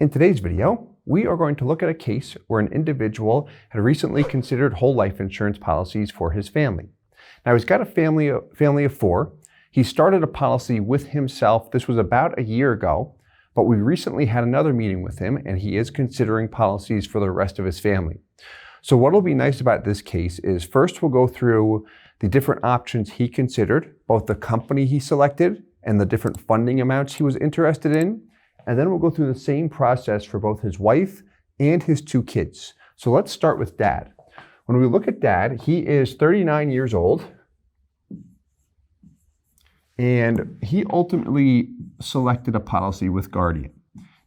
In today's video, we are going to look at a case where an individual had recently considered whole life insurance policies for his family. Now he's got a family of four. He started a policy with himself. This was about a year ago, but we recently had another meeting with him and he is considering policies for the rest of his family. So what will be nice about this case is first we'll go through the different options he considered, both the company he selected and the different funding amounts he was interested in. And then we'll go through the same process for both his wife and his two kids. So let's start with Dad. When we look at Dad, he is 39 years old. And he ultimately selected a policy with Guardian.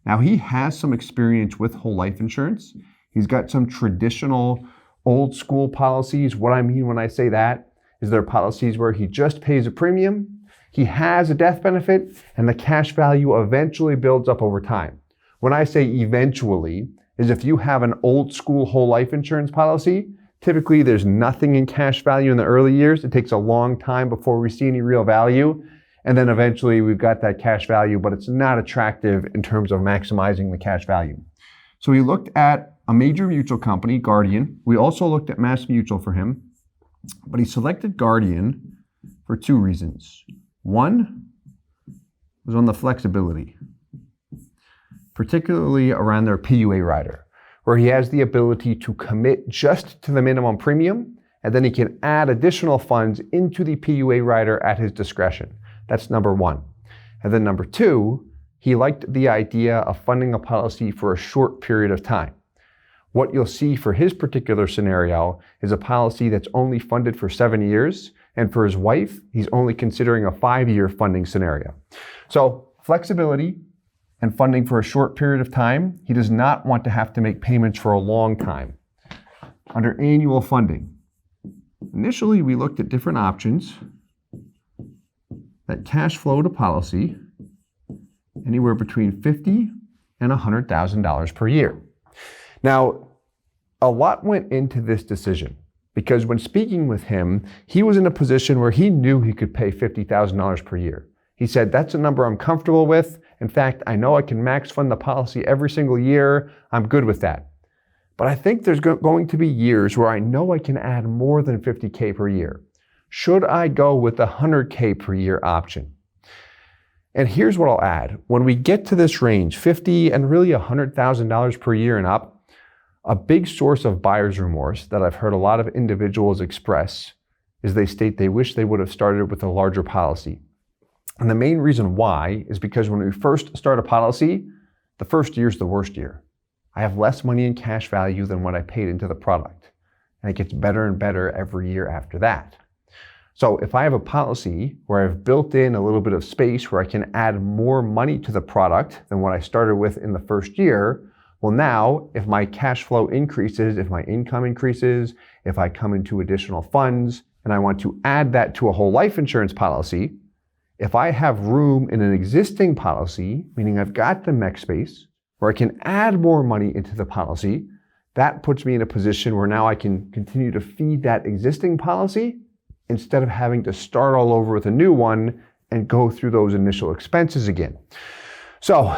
Now he has some experience with whole life insurance. He's got some traditional old school policies. What I mean when I say that is there are policies where he just pays a premium, he has a death benefit, and the cash value eventually builds up over time. When I say eventually, is if you have an old school whole life insurance policy, typically there's nothing in cash value in the early years. It takes a long time before we see any real value. And then eventually we've got that cash value, but it's not attractive in terms of maximizing the cash value. So we looked at a major mutual company, Guardian. We also looked at Mass Mutual for him, but he selected Guardian for two reasons. One was on the flexibility, particularly around their PUA rider, where he has the ability to commit just to the minimum premium, and then he can add additional funds into the PUA rider at his discretion. That's number one. And then number two, he liked the idea of funding a policy for a short period of time. What you'll see for his particular scenario is a policy that's only funded for 7 years, and for his wife, he's only considering a 5-year funding scenario. So flexibility and funding for a short period of time, he does not want to have to make payments for a long time. Under annual funding, initially we looked at different options that cash flowed a policy anywhere between $50,000 and $100,000 per year. Now, a lot went into this decision because when speaking with him, he was in a position where he knew he could pay $50,000 per year. He said, that's a number I'm comfortable with. In fact, I know I can max fund the policy every single year. I'm good with that. But I think there's going to be years where I know I can add more than $50K per year. Should I go with the $100K per year option? And here's what I'll add. When we get to this range, $50,000 and really $100,000 per year and up, a big source of buyer's remorse that I've heard a lot of individuals express is they state they wish they would have started with a larger policy. And the main reason why is because when we first start a policy, the first year is the worst year. I have less money in cash value than what I paid into the product. And it gets better and better every year after that. So if I have a policy where I've built in a little bit of space where I can add more money to the product than what I started with in the first year, well now, if my cash flow increases, if my income increases, if I come into additional funds, and I want to add that to a whole life insurance policy, if I have room in an existing policy, meaning I've got the mech space, where I can add more money into the policy, that puts me in a position where now I can continue to feed that existing policy instead of having to start all over with a new one and go through those initial expenses again. So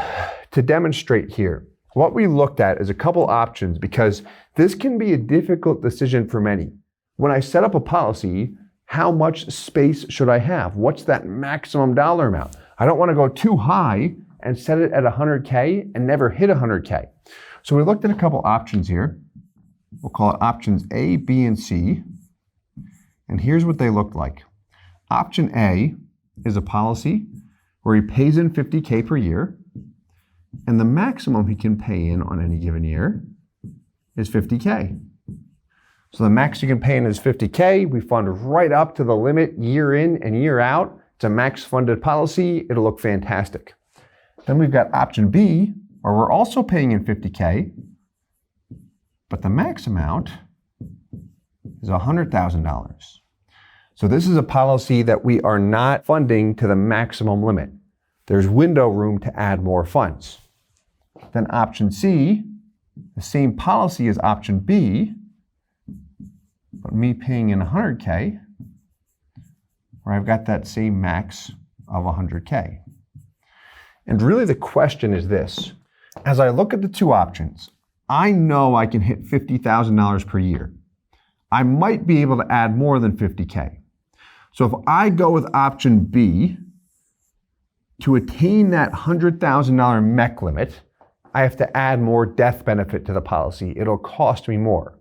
to demonstrate here, what we looked at is a couple options because this can be a difficult decision for many. When I set up a policy, how much space should I have? What's that maximum dollar amount? I don't want to go too high and set it at 100K and never hit 100K. So we looked at a couple options here. We'll call it options A, B, and C. And here's what they looked like. Option A is a policy where he pays in $50K per year, and the maximum he can pay in on any given year is $50K. So the max you can pay in is $50K. We fund right up to the limit year in and year out. It's a max funded policy. It'll look fantastic. Then we've got option B, where we're also paying in $50K, but the max amount is $100,000. So this is a policy that we are not funding to the maximum limit. There's window room to add more funds. Then option C, the same policy as option B, but me paying in 100K, where I've got that same max of 100K. And really the question is this: As I look at the two options, I know I can hit $50,000 per year. I might be able to add more than 50K. So if I go with option B, to attain that $100,000 MEC limit, I have to add more death benefit to the policy. It'll cost me more.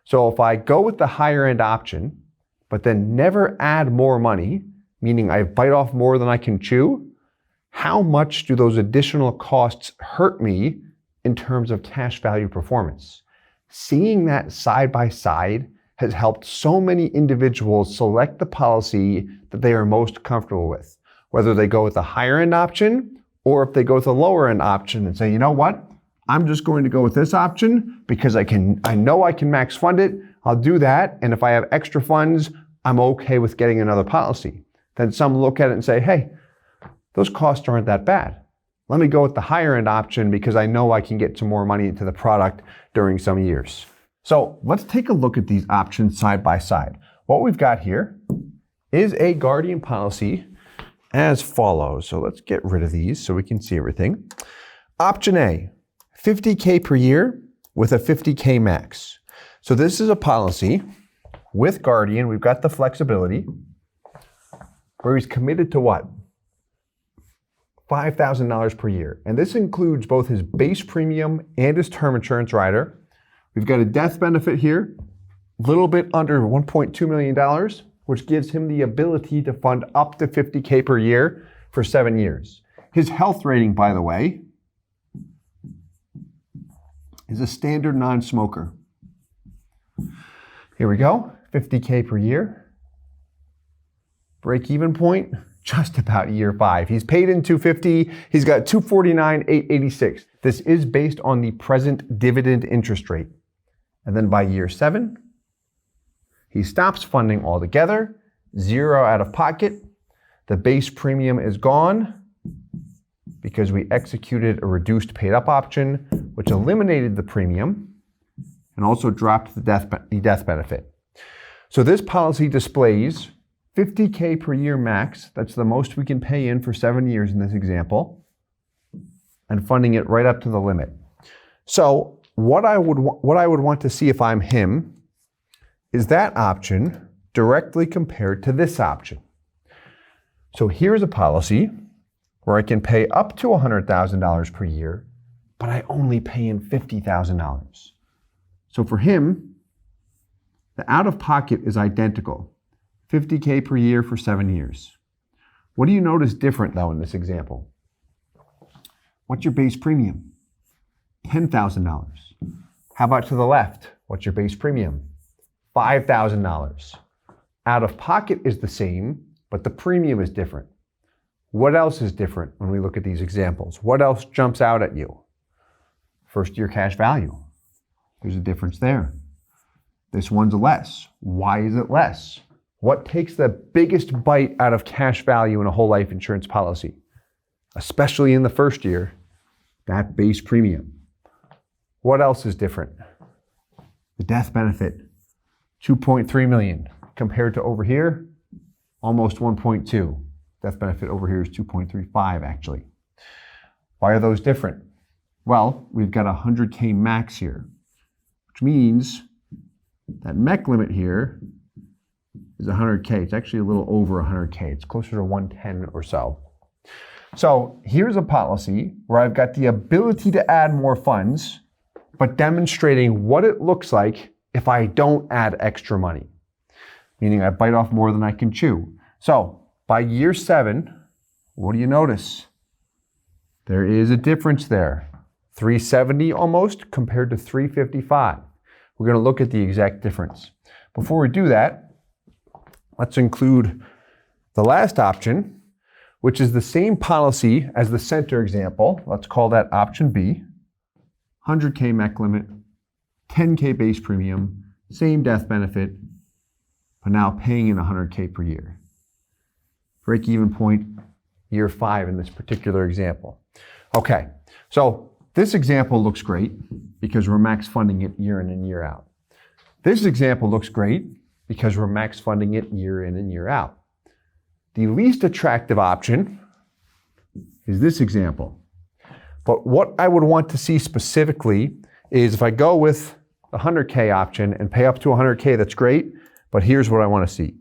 So if I go with the higher end option, but then never add more money, meaning I bite off more than I can chew, how much do those additional costs hurt me in terms of cash value performance? Seeing that side by side has helped so many individuals select the policy that they are most comfortable with, whether they go with the higher end option or if they go with the lower end option and say, you know what, I'm just going to go with this option because I know I can max fund it. I'll do that. And if I have extra funds, I'm okay with getting another policy. Then some look at it and say, hey, those costs aren't that bad. Let me go with the higher end option because I know I can get some more money into the product during some years. So let's take a look at these options side by side. What we've got here is a Guardian policy as follows. So let's get rid of these so we can see everything. Option A, 50K per year with a 50K max. So this is a policy with Guardian. We've got the flexibility where he's committed to what? $5,000 per year. And this includes both his base premium and his term insurance rider. We've got a death benefit here, a little bit under $1.2 million, which gives him the ability to fund up to 50K per year for 7 years. His health rating, by the way, is a standard non-smoker. Here we go, 50K per year. Break-even point, just about year 5. He's paid in $250, he's got $249,886. This is based on the present dividend interest rate. And then by year 7, he stops funding altogether, 0 out of pocket. The base premium is gone because we executed a reduced paid up option, which eliminated the premium and also dropped the death benefit. So this policy displays 50K per year max. That's the most we can pay in for 7 years in this example, and funding it right up to the limit. So what I would want to see if I'm him is that option directly compared to this option. So here's a policy where I can pay up to $100,000 per year, but I only pay in $50,000. So for him, the out-of-pocket is identical, 50K per year for 7 years. What do you notice different though in this example? What's your base premium? $10,000. How about to the left? What's your base premium? $5,000. Out of pocket is the same, but the premium is different. What else is different when we look at these examples? What else jumps out at you? First year cash value. There's a difference there. This one's less. Why is it less? What takes the biggest bite out of cash value in a whole life insurance policy? Especially in the first year, that base premium. What else is different? The death benefit, $2.3 million, compared to over here, almost 1.2. Death benefit over here is 2.35 actually. Why are those different? Well, we've got a 100K max here, which means that MEC limit here is 100K. It's actually a little over 100K. It's closer to 110 or so. So here's a policy where I've got the ability to add more funds, but demonstrating what it looks like if I don't add extra money, meaning I bite off more than I can chew. So by year 7, what do you notice? There is a difference there. 370 almost compared to 355. We're going to look at the exact difference. Before we do that, let's include the last option, which is the same policy as the center example. Let's call that option B. 100K MEC limit, 10K base premium, same death benefit, but now paying in 100K per year. Break-even point, year 5 in this particular example. Okay, so this example looks great because we're max funding it year in and year out. This example looks great because we're max funding it year in and year out. The least attractive option is this example. But what I would want to see specifically is if I go with the 100K option and pay up to 100K, that's great, but here's what I want to see.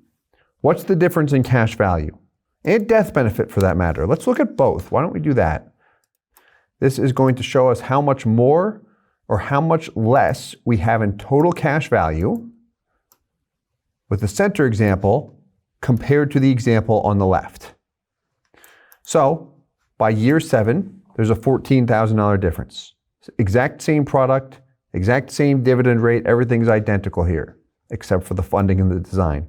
What's the difference in cash value? And death benefit for that matter. Let's look at both. Why don't we do that? This is going to show us how much more or how much less we have in total cash value with the center example compared to the example on the left. So by year 7, there's a $14,000 difference. Exact same product, exact same dividend rate, everything's identical here, except for the funding and the design.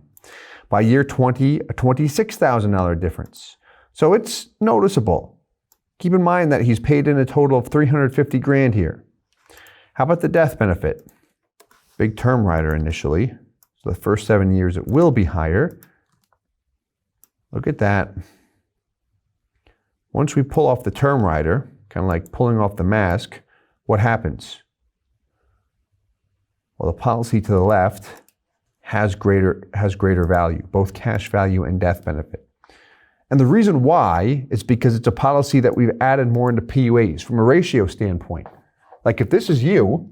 By year 20, a $26,000 difference. So it's noticeable. Keep in mind that he's paid in a total of $350 grand here. How about the death benefit? Big term rider initially. So the first 7 years it will be higher. Look at that. Once we pull off the term rider, kind of like pulling off the mask, what happens? Well, the policy to the left has greater value, both cash value and death benefit. And the reason why is because it's a policy that we've added more into PUAs from a ratio standpoint. Like if this is you,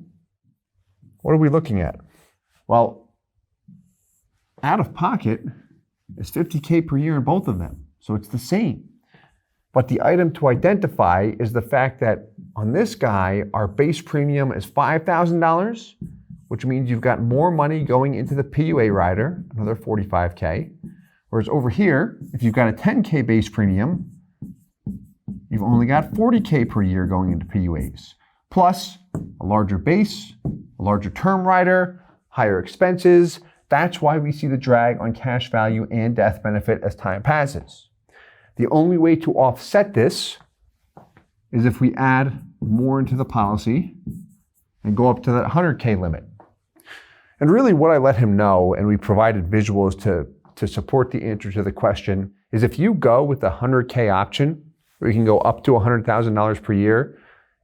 what are we looking at? Well, out of pocket is $50K per year in both of them. So it's the same. But the item to identify is the fact that on this guy, our base premium is $5,000, which means you've got more money going into the PUA rider, another $45K. Whereas over here, if you've got a $10K base premium, you've only got $40K per year going into PUAs. Plus a larger base, a larger term rider, higher expenses. That's why we see the drag on cash value and death benefit as time passes. The only way to offset this is if we add more into the policy and go up to that 100K limit. And really what I let him know, and we provided visuals to support the answer to the question, is if you go with the 100K option, where you can go up to $100,000 per year,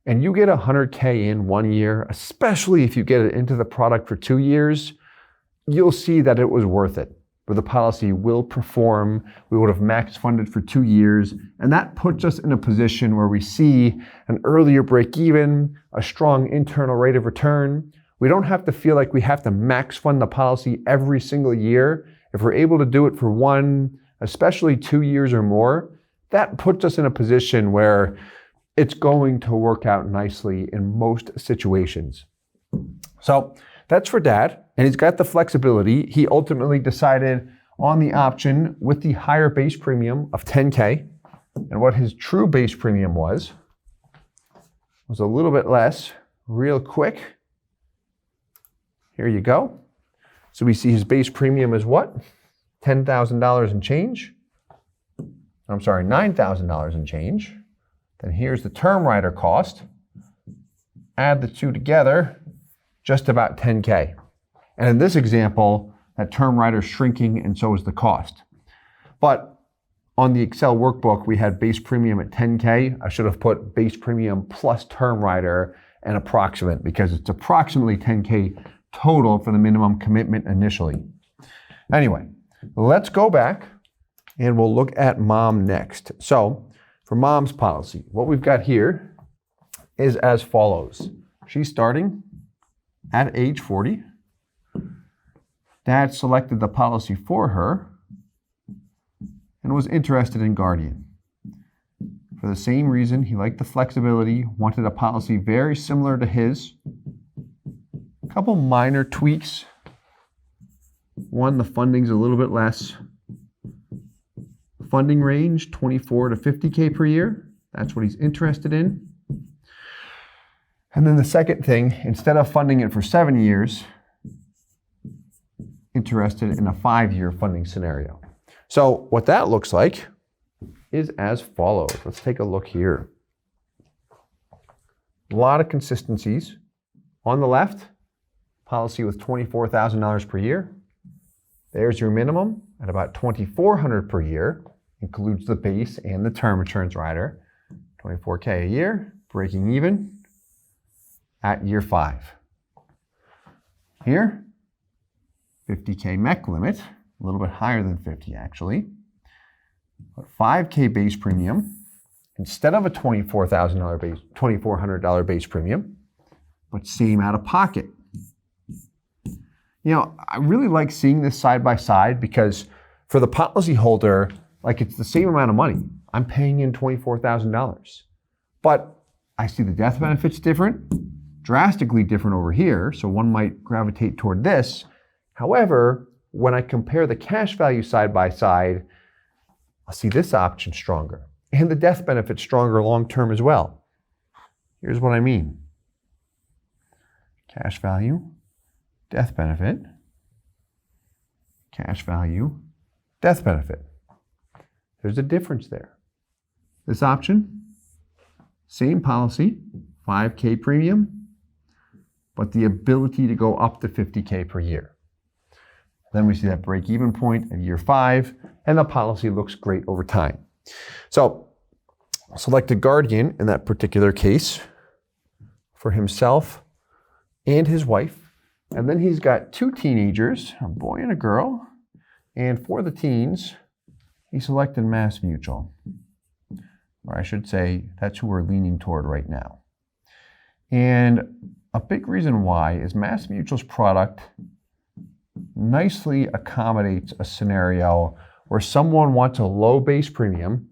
and you get 100K in 1 year, especially if you get it into the product for 2 years, you'll see that it was worth it. Where the policy will perform, we would have max funded for 2 years, and that puts us in a position where we see an earlier break even, a strong internal rate of return. We don't have to feel like we have to max fund the policy every single year. If we're able to do it for 1, especially 2 years or more, that puts us in a position where it's going to work out nicely in most situations. So that's for Dad, and he's got the flexibility. He ultimately decided on the option with the higher base premium of $10K, and what his true base premium was a little bit less. Real quick, here you go. So we see his base premium is what? $10,000 and change. I'm sorry, $9,000 and change. Then here's the term rider cost. Add the two together, just about 10K. And in this example, that term rider is shrinking and so is the cost. But on the Excel workbook, we had base premium at 10K. I should have put base premium plus term rider and approximate because it's approximately 10K total for the minimum commitment initially. Anyway, let's go back and we'll look at mom next. So for mom's policy, what we've got here is as follows. She's starting at age 40. Dad selected the policy for her and was interested in Guardian. For the same reason, he liked the flexibility, wanted a policy very similar to his. A couple minor tweaks. One, the funding's a little bit less. Funding range, 24 to 50K per year. That's what he's interested in. And then the second thing, instead of funding it for 7 years, interested in a 5-year funding scenario. So what that looks like is as follows. Let's take a look here. A lot of consistencies. On the left, policy with $24,000 per year. There's your minimum at about $2,400 per year. Includes the base and the term insurance rider. $24K a year, breaking even at year 5. Here, $50K MEC limit, a little bit higher than 50 actually. But $5K base premium, instead of a $24,000 base premium, but same out of pocket. I really like seeing this side by side because for the policyholder, like it's the same amount of money. I'm paying in $24,000, but I see the death benefits different, drastically different over here. So one might gravitate toward this. However, when I compare the cash value side by side, I'll see this option stronger and the death benefit stronger long-term as well. Here's what I mean. Cash value, death benefit, cash value, death benefit. There's a difference there. This option, same policy, $5K premium, but the ability to go up to $50K per year. Then we see that break-even point at year 5, and the policy looks great over time. So select a guardian in that particular case for himself and his wife. And then he's got 2 teenagers, a boy and a girl. And for the teens, he selected MassMutual. Or I should say, that's who we're leaning toward right now. And a big reason why is MassMutual's product nicely accommodates a scenario where someone wants a low base premium,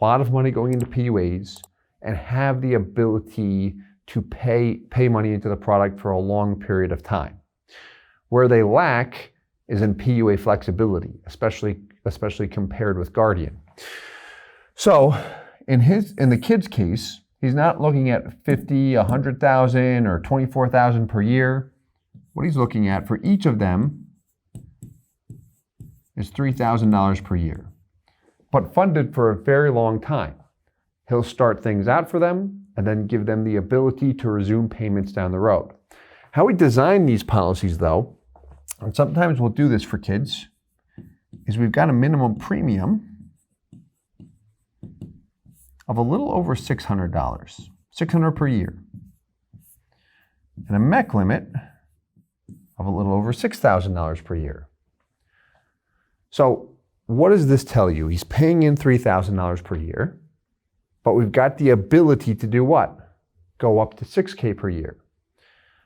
a lot of money going into PUAs, and have the ability to pay money into the product for a long period of time. Where they lack is in PUA flexibility, especially compared with Guardian. So in the kid's case, he's not looking at 50, 100,000 or 24,000 per year. What he's looking at for each of them is $3,000 per year, but funded for a very long time. He'll start things out for them and then give them the ability to resume payments down the road. How we design these policies, though, and sometimes we'll do this for kids, is we've got a minimum premium of a little over $600, $600 per year, and a MEC limit of a little over $6,000 per year. So what does this tell you? He's paying in $3,000 per year, but we've got the ability to do what? Go up to $6K per year.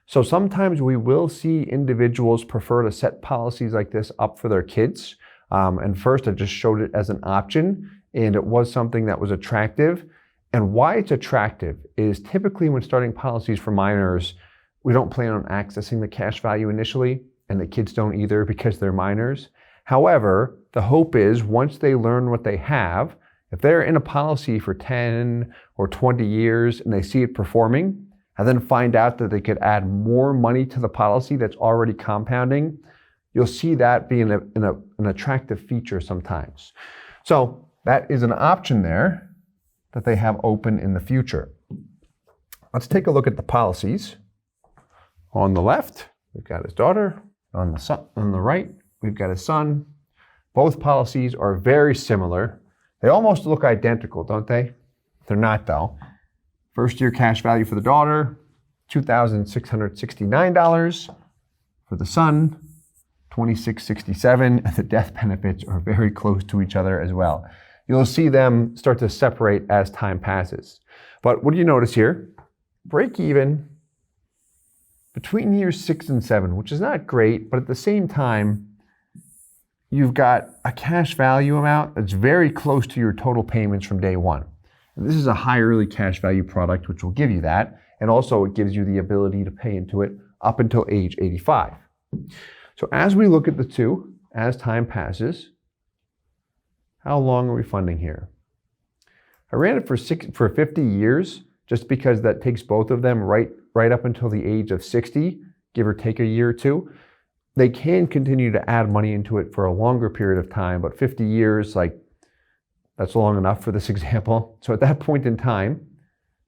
So sometimes we will see individuals prefer to set policies like this up for their kids. And first I just showed it as an option, and it was something that was attractive. And why it's attractive is typically when starting policies for minors, we don't plan on accessing the cash value initially, and the kids don't either because they're minors. However, the hope is once they learn what they have, if they're in a policy for 10 or 20 years and they see it performing, and then find out that they could add more money to the policy that's already compounding, you'll see that being an attractive feature sometimes. So that is an option there that they have open in the future. Let's take a look at the policies. On the left, we've got his daughter. On the right, we've got his son. Both policies are very similar. They almost look identical, don't they? They're not, though. First year cash value for the daughter, $2,669. For the son, $2,667, and the death benefits are very close to each other as well. You'll see them start to separate as time passes. But what do you notice here? Break even between years 6 and 7, which is not great, but at the same time, you've got a cash value amount that's very close to your total payments from day one. And this is a high early cash value product, which will give you that. And also it gives you the ability to pay into it up until age 85. So as we look at the two, as time passes, how long are we funding here? I ran it for 50 years, just because that takes both of them right up until the age of 60, give or take a year or two. They can continue to add money into it for a longer period of time, but 50 years, that's long enough for this example. So at that point in time,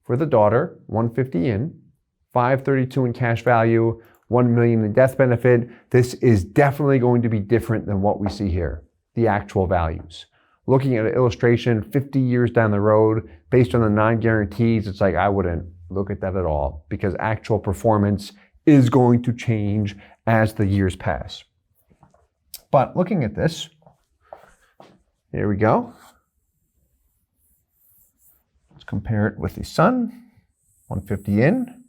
for the daughter, $150 in, $532 in cash value, $1 million in death benefit. This is definitely going to be different than what we see here, the actual values. Looking at an illustration 50 years down the road, based on the non-guarantees, it's like I wouldn't look at that at all, because actual performance is going to change as the years pass. But looking at this, here we go. compare it with the son, 150 in.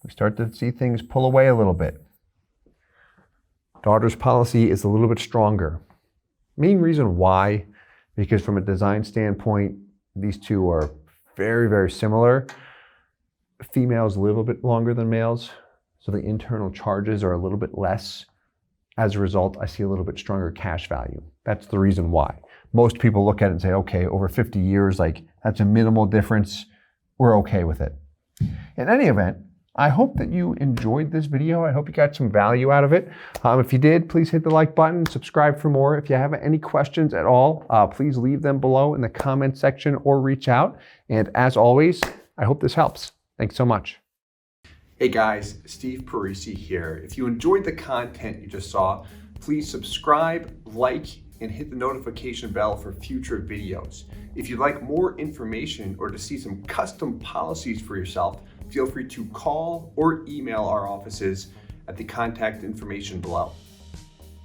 We start to see things pull away a little bit. Daughter's policy is a little bit stronger. Main reason why, because from a design standpoint, these two are very, very similar. Females live a bit longer than males, so the internal charges are a little bit less. As a result, I see a little bit stronger cash value. That's the reason why. Most people look at it and say, okay, over 50 years, like that's a minimal difference. We're okay with it. In any event, I hope that you enjoyed this video. I hope you got some value out of it. If you did, please hit the like button, subscribe for more. If you have any questions at all, please leave them below in the comment section or reach out. And as always, I hope this helps. Thanks so much. Hey guys, Steve Parisi here. If you enjoyed the content you just saw, please subscribe, like, and hit the notification bell for future videos. If you'd like more information or to see some custom policies for yourself, feel free to call or email our offices at the contact information below.